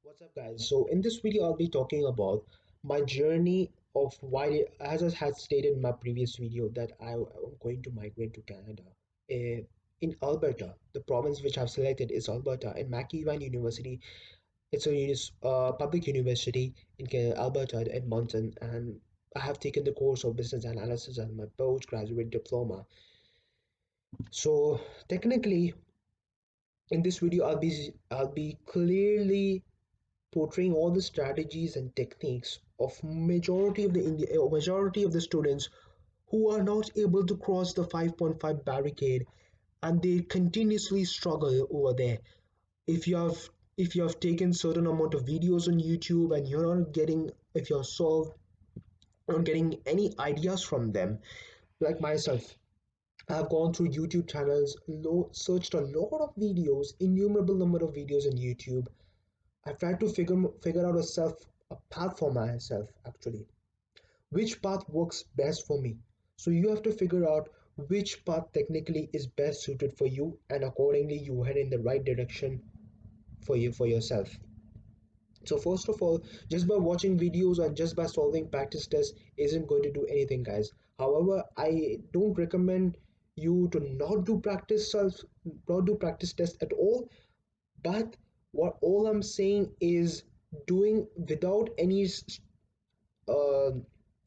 What's up, guys? So, in this video, I'll be talking about my journey of why, as I had stated in my previous video, that I'm going to migrate to Canada. In Alberta, the province which I've selected is Alberta, and McEwan University. It's a public university in Alberta, Edmonton, and I have taken the course of business analysis and my postgraduate diploma. So, technically, in this video, I'll be clearly portraying all the strategies and techniques of majority of the students who are not able to cross the 5.5 barricade, and they continuously struggle over there. If you have taken certain amount of videos on YouTube and you're not getting, if you're solved not getting any ideas from them, like myself, I've gone through YouTube channels, searched a lot of videos, innumerable number of videos on YouTube. I've tried to figure out a path for myself, actually. Which path works best for me? So you have to figure out which path technically is best suited for you, and accordingly you head in the right direction for yourself. So first of all, just by watching videos and just by solving practice tests isn't going to do anything, guys. However, I don't recommend you to not do practice tests at all. But what all I'm saying is doing without any uh,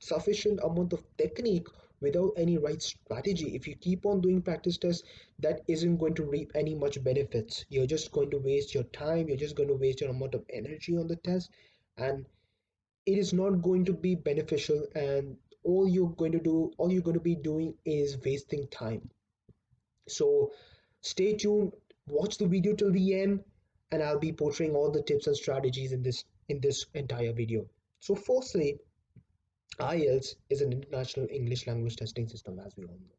sufficient amount of technique, without any right strategy. If you keep on doing practice tests, that isn't going to reap any much benefits. You're just going to waste your time. You're just going to waste your amount of energy on the test, and it is not going to be beneficial. And all you're going to be doing is wasting time. So stay tuned, watch the video till the end, and I'll be portraying all the tips and strategies in this entire video. So firstly, IELTS is an international English language testing system, as we all know.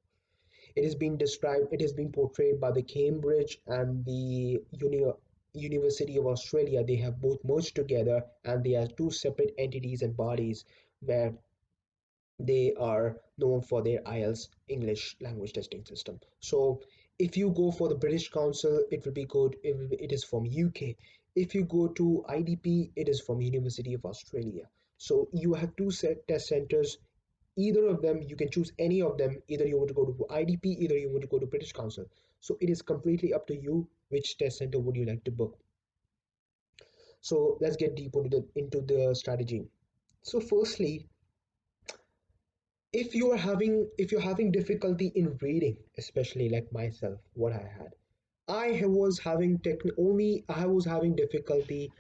It has been portrayed by the Cambridge and the University of Australia. They have both merged together, and they are two separate entities and bodies where they are known for their IELTS English language testing system. So if you go for the British Council, it will be good. It is from UK. If you go to IDP, it is from University of Australia. So you have two test centers. Either of them, you can choose any of them. Either you want to go to IDP, either you want to go to British Council. So it is completely up to you which test center would you like to book. So let's get deep into the strategy. So firstly, if you're having difficulty in reading, especially like myself, what I had, I was having difficulty. I was literally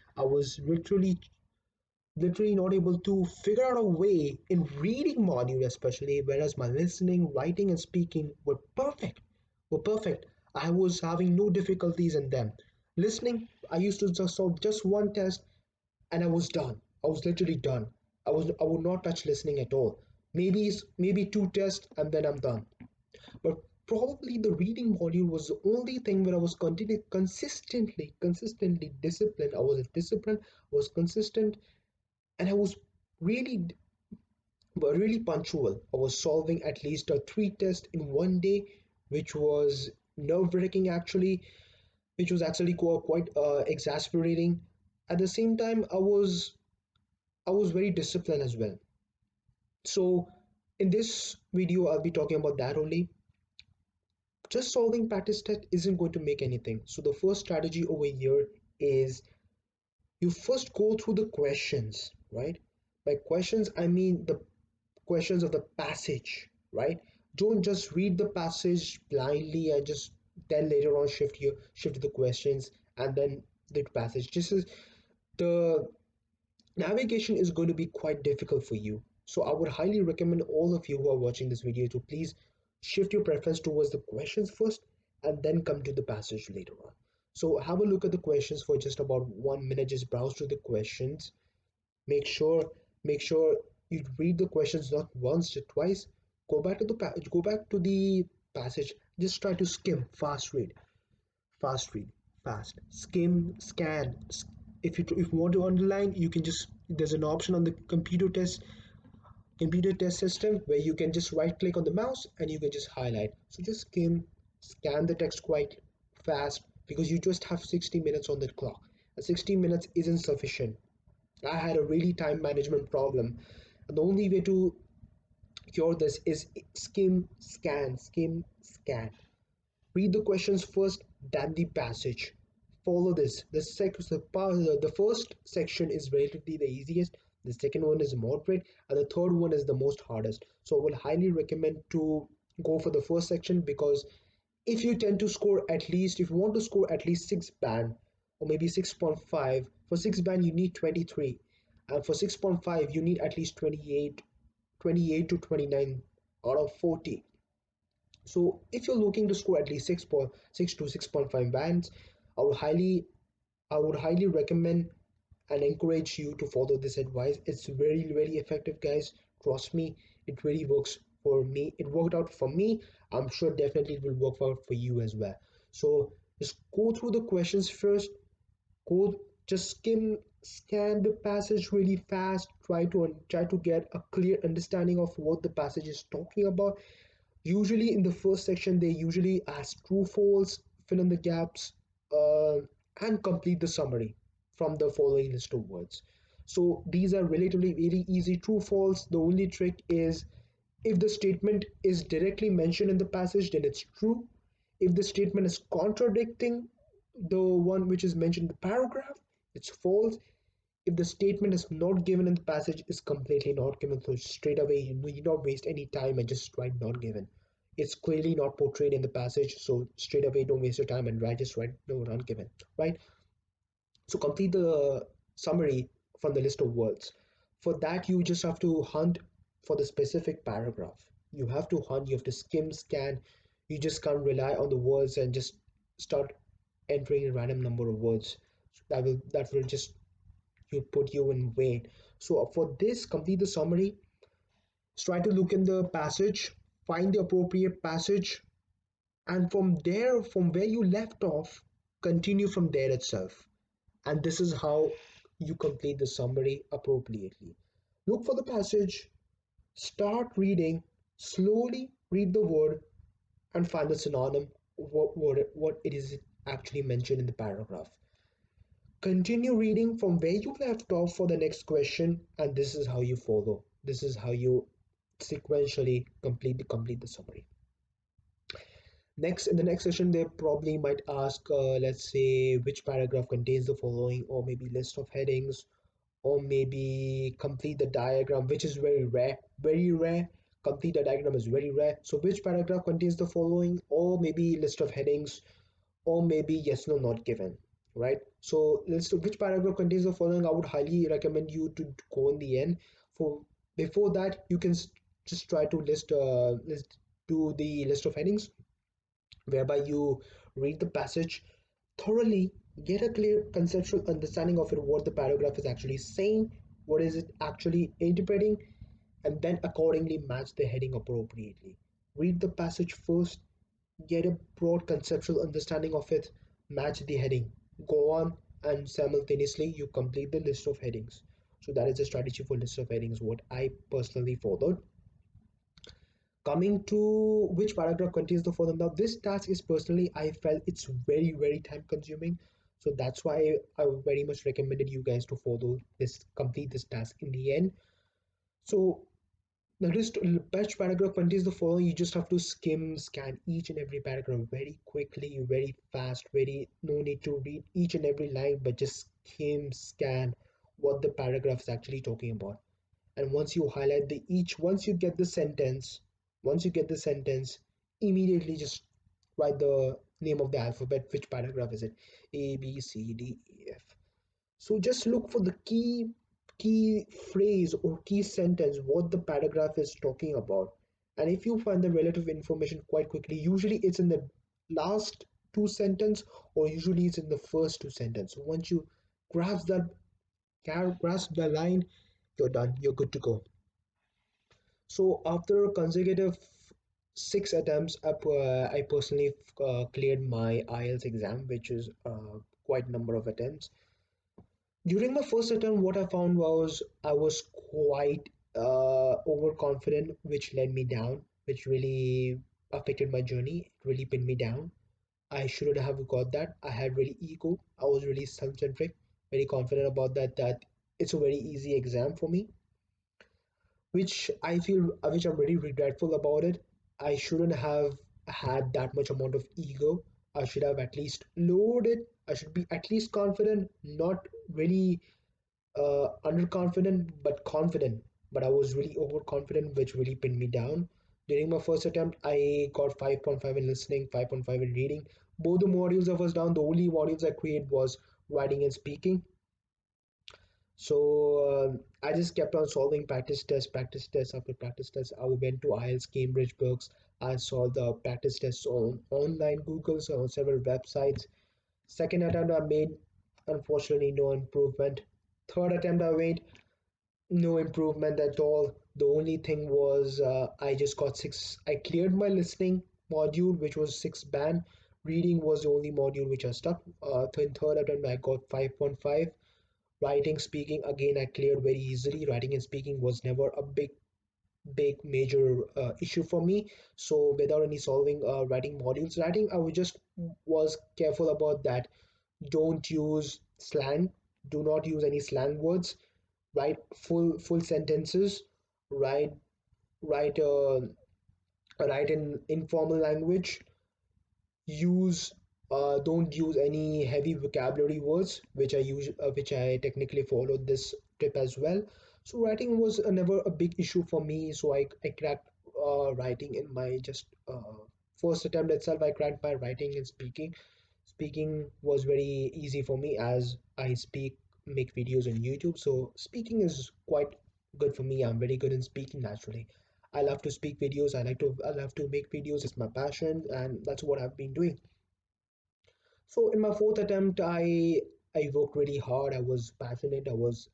not able to figure out a way in reading module, especially, whereas my listening, writing, and speaking were perfect. I was having no difficulties in them. Listening, I used to just solve just one test and I was done. I was literally done. I would not touch listening at all. Maybe two tests and then I'm done. But probably the reading module was the only thing where I was consistently disciplined. I was disciplined, I was consistent, and I was really really punctual. I was solving at least a three test in one day, which was nerve-wracking actually, which was actually quite exasperating. At the same time, I was very disciplined as well. So in this video, I'll be talking about that only. Just solving practice test isn't going to make anything. So the first strategy over here is you first go through the questions, right? By questions, I mean the questions of the passage, right? Don't just read the passage blindly and just then later on shift to the questions and then the passage. This is the navigation is going to be quite difficult for you. So I would highly recommend all of you who are watching this video to please shift your preference towards the questions first and then come to the passage later on. So have a look at the questions for just about 1 minute. Just browse through the questions. Make sure make sure you read the questions not once or twice. Go back to the passage. Just try to skim, fast read, fast, skim, scan. If you want to underline, you can just there's an option on the computer test system where you can just right click on the mouse and you can just highlight. So just skim, scan the text quite fast because you just have 60 minutes on the clock. and 60 minutes isn't sufficient. I had a really time management problem, and the only way to cure this is skim, scan. Read the questions first, then the passage. Follow this. The first section is relatively the easiest. The second one is moderate, and the third one is the most hardest. So I would highly recommend to go for the first section, because if you tend to score at least, if you want to score at least 6 band or maybe 6.5, for 6 band you need 23, and for 6.5 you need at least 28 to 29 out of 40. So if you're looking to score at least 6.6 to 6.5 bands, I would highly I would highly recommend and encourage you to follow this advice. It's very effective, guys. Trust me, it really works for me. It worked out for me. I'm sure definitely it will work out for you as well. So just go through the questions first. Go just scan the passage really fast. Try to get a clear understanding of what the passage is talking about. Usually in the first section, they usually ask true, false, fill in the gaps, and complete the summary from the following list of words. So these are relatively very easy. True, false. The only trick is if the statement is directly mentioned in the passage, then it's true. If the statement is contradicting the one which is mentioned in the paragraph, it's false. If the statement is not given in the passage, is completely not given, so straight away you need not waste any time and just write not given. It's clearly not portrayed in the passage, so straight away don't waste your time and write, just write no, not given, right? So complete the summary from the list of words. For that, you just have to hunt for the specific paragraph. You have to hunt, you have to scan. You just can't rely on the words and just start entering a random number of words. That will just you put you in vain. So for this, complete the summary. Try to look in the passage, find the appropriate passage, and from there, from where you left off, continue from there itself. And this is how you complete the summary appropriately. Look for the passage, start reading, slowly read the word, and find the synonym, what it is actually mentioned in the paragraph. Continue reading from where you left off for the next question, and this is how you follow. This is how you sequentially complete the summary. Next, in the next session, they probably might ask, let's say, which paragraph contains the following, or maybe list of headings, or maybe complete the diagram, which is very rare, very rare. Complete the diagram is very rare. So which paragraph contains the following, or maybe list of headings, or maybe yes, no, not given, right? So list of which paragraph contains the following. I would highly recommend you to go in the end. For before that, you can just try to list do the list of headings, whereby you read the passage thoroughly, get a clear conceptual understanding of it, what the paragraph is actually saying, what is it actually interpreting, and then accordingly match the heading appropriately. Read the passage first, get a broad conceptual understanding of it, match the heading, go on, and simultaneously you complete the list of headings. So that is a strategy for list of headings, what I personally followed. Coming to which paragraph contains the following. Now this task is personally, I felt it's very time consuming. So that's why I very much recommended you guys to follow this, complete this task in the end. So the list batch paragraph contains the following. You just have to scan each and every paragraph very quickly, very fast, very no need to read each and every line, but just scan what the paragraph is actually talking about. And once you highlight the each, once you get the sentence, immediately just write the name of the alphabet, which paragraph is it, A, B, C, D, E, F. So just look for the key phrase or key sentence what the paragraph is talking about. And if you find the relative information quite quickly, usually it's in the last two sentence, or usually it's in the first two sentence. So once you grasp that grasp the line, you're done, you're good to go. So after consecutive 6 attempts, I personally cleared my IELTS exam, which is quite a number of attempts. During my first attempt, what I found was I was quite overconfident, which led me down, which really affected my journey. It really pinned me down. I shouldn't have got that. I had really ego. I was really self-centric. very confident about that it's a very easy exam for me, which I feel, which I'm very regretful about it. I shouldn't have had that much amount of ego. I should have at least lowered it. I should be at least confident, not really underconfident, but confident. But I was really overconfident, which really pinned me down. During my first attempt, I got 5.5 in listening, 5.5 in reading. Both the modules I was down, the only modules I created was writing and speaking. So I just kept on solving practice tests after practice tests. I went to IELTS Cambridge books. I saw the practice tests on online Google, so on several websites. Second attempt I made, unfortunately, no improvement. Third attempt I made, no improvement at all. The only thing was I just got six. I cleared my listening module, which was six band. Reading was the only module which I stuck. In third attempt, I got 5.5. Writing, speaking, again, I cleared very easily. Writing and speaking was never a big major issue for me. So without any solving writing modules, writing, I was just was careful about that. Don't use slang. Do not use any slang words. Write full sentences. Write write write in informal language. Use Don't use any heavy vocabulary words, which I technically followed this tip as well. So writing was never a big issue for me, so I cracked writing in my just first attempt itself. I cracked my writing and speaking. Speaking was very easy for me as I make videos on YouTube, so speaking is quite good for me. I'm very good in speaking naturally. I love to speak videos. I love to make videos. It's my passion, and that's what I've been doing. So in my fourth attempt, I worked really hard. I was passionate. I was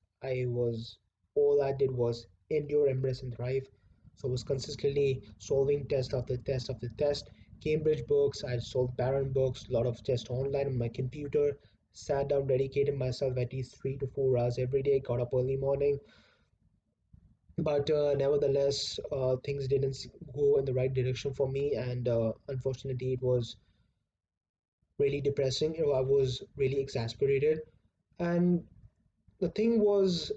All I did was endure, embrace, and thrive. So I was consistently solving test after test after test. Cambridge books. I solved Barron books. A lot of tests online on my computer. Sat down, dedicated myself at least 3 to 4 hours every day. Got up early morning, but nevertheless, things didn't go in the right direction for me, and unfortunately, it was really depressing. I was really exasperated. And the thing was,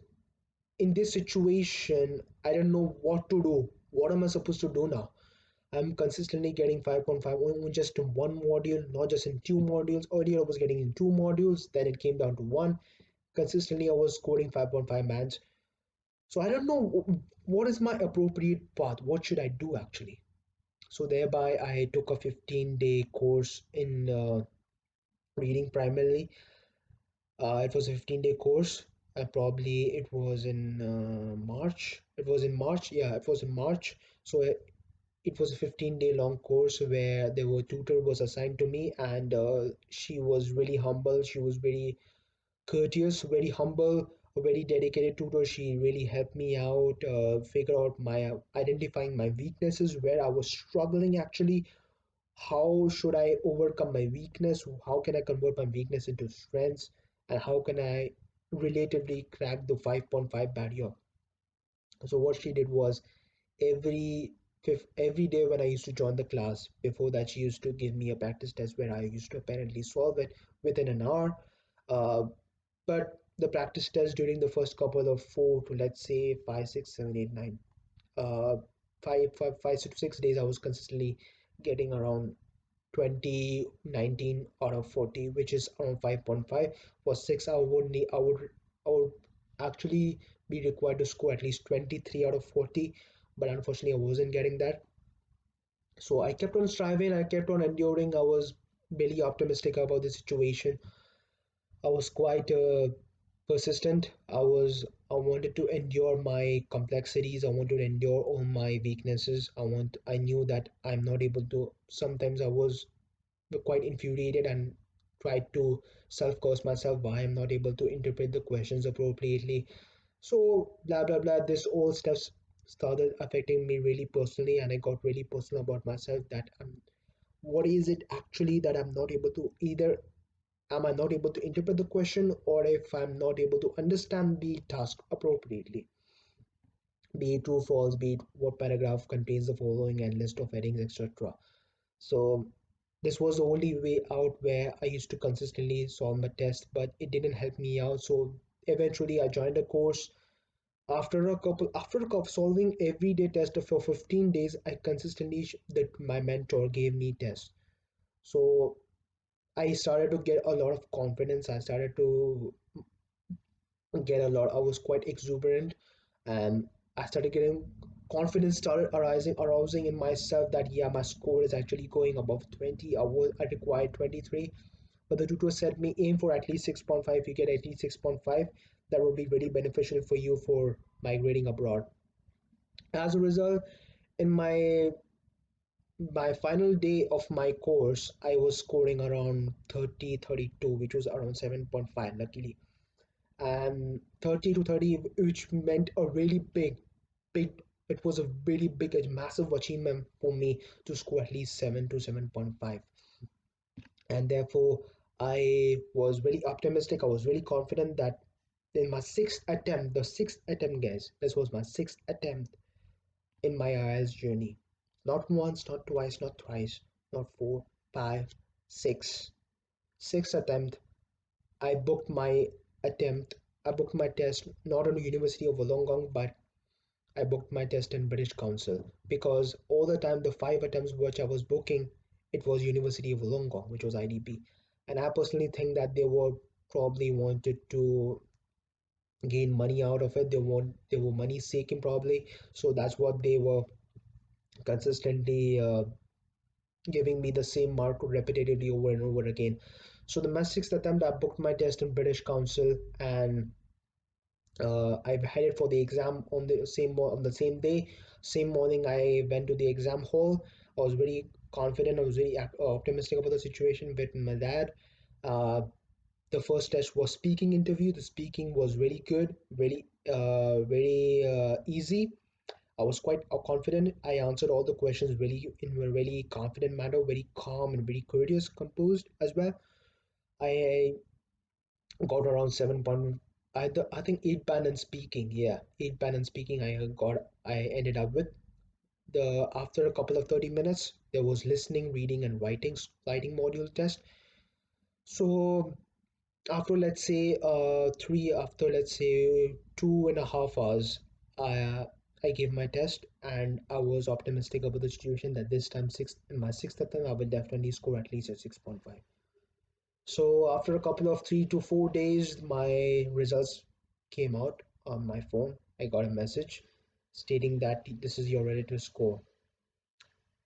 in this situation, I don't know what to do. What am I supposed to do now? I'm consistently getting 5.5 on just in one module, not just in two modules. Earlier, I was getting in two modules, then it came down to one. Consistently, I was scoring 5.5 bands. So I don't know what is my appropriate path. What should I do actually? So thereby, I took a 15-day course in reading primarily. It was a 15-day course. Probably it was in March. It was in March. Yeah, it was in March. So it was a 15-day long course where there were tutor was assigned to me, and she was really humble. She was very courteous, very humble, a very dedicated tutor. She really helped me out, figure out my identifying my weaknesses, where I was struggling actually. How should I overcome my weakness? How can I convert my weakness into strengths? And how can I relatively crack the 5.5 barrier? So what she did was every every day when I used to join the class, before that she used to give me a practice test where I used to apparently solve it within an hour. Uh, but the practice test during the first couple of four to let's say five, six, seven, eight, nine, uh, 5 to 6 days, I was consistently getting around 20, 19 out of 40, which is around 5.5. For 6, I would actually be required to score at least 23 out of 40, but unfortunately I wasn't getting that. So I kept on striving, I kept on enduring. I was really optimistic about the situation. I was quite persistent. I wanted to endure my complexities. I wanted to endure all my weaknesses. I knew that I'm not able to. Sometimes I was quite infuriated and tried to self-curse myself why I'm not able to interpret the questions appropriately. So blah blah blah. This all stuff started affecting me really personally, and I got really personal about myself. What is it actually that I'm not able to either? Am I not able to interpret the question, or if I'm not able to understand the task appropriately? Be it true, false, be it what paragraph contains the following and list of headings, etc. So This was the only way out where I used to consistently solve my test, but it didn't help me out. So eventually I joined a course. After solving everyday test for 15 days, I consistently that my mentor gave me tests. So I started to get a lot of confidence. I started to get a lot. I was quite exuberant, and I started getting confidence started arousing in myself that yeah, my score is actually going above 20. I required 23, but the tutor said me aim for at least 6.5. If you get at least 6.5, that will be very beneficial for you for migrating abroad. As a result, in my final day of my course, I was scoring around 30, 32, which was around 7.5, luckily. And 30 to 30, which meant a really big, it was a really big, a massive achievement for me to score at least 7 to 7.5. And therefore, I was very optimistic. I was really confident that in my sixth attempt, the sixth attempt, guys, this was my sixth attempt in my IELTS journey. Not once, not twice, not thrice, not four, five, six. Sixth attempt, I booked my attempt. I booked my test not on the University of Wollongong, but I booked my test in British Council because all the time the five attempts which I was booking, it was University of Wollongong, which was IDP, and I personally think that they were probably wanted to gain money out of it. They were money seeking probably, so that's what they were consistently giving me the same mark repetitively over and over again. So the my sixth attempt, I booked my test in British Council, and I've headed for the exam on the on the same day. Same morning, I went to the exam hall. I was very confident. I was very optimistic about the situation with my dad. Uh, the first test was speaking interview. The speaking was really good, very easy. I was quite confident. I answered all the questions really in a really confident manner, very calm and very courteous, composed as well. I got around 7 point. I think 8 band in speaking. Yeah, 8 band in speaking. I ended up with the after a couple of 30 minutes. There was listening, reading, and writing module test. So after let's say 2.5 hours, I gave my test, and I was optimistic about the situation that this time in my sixth attempt I will definitely score at least a 6.5. So after a couple of 3 to 4 days, my results came out on my phone. I got a message stating that this is your relative score.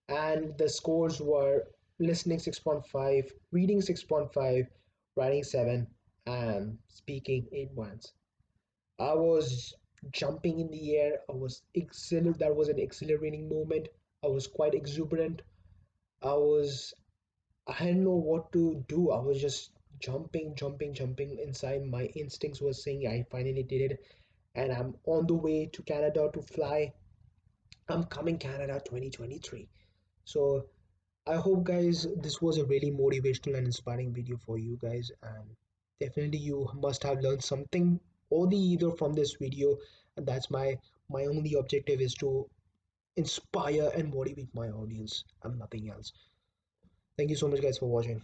And the scores were listening 6.5, reading 6.5, writing 7, and speaking 8 points. I was jumping in the air. That was an exhilarating moment. I was quite exuberant. I was I didn't know what to do. I was just jumping inside. My instincts were saying I finally did it, and I'm on the way to Canada to fly. I'm coming Canada 2023. So I hope, guys, this was a really motivational and inspiring video for you guys, and definitely you must have learned something or the either from this video. And that's my only objective is to inspire and motivate my audience and nothing else. Thank you so much, guys, for watching.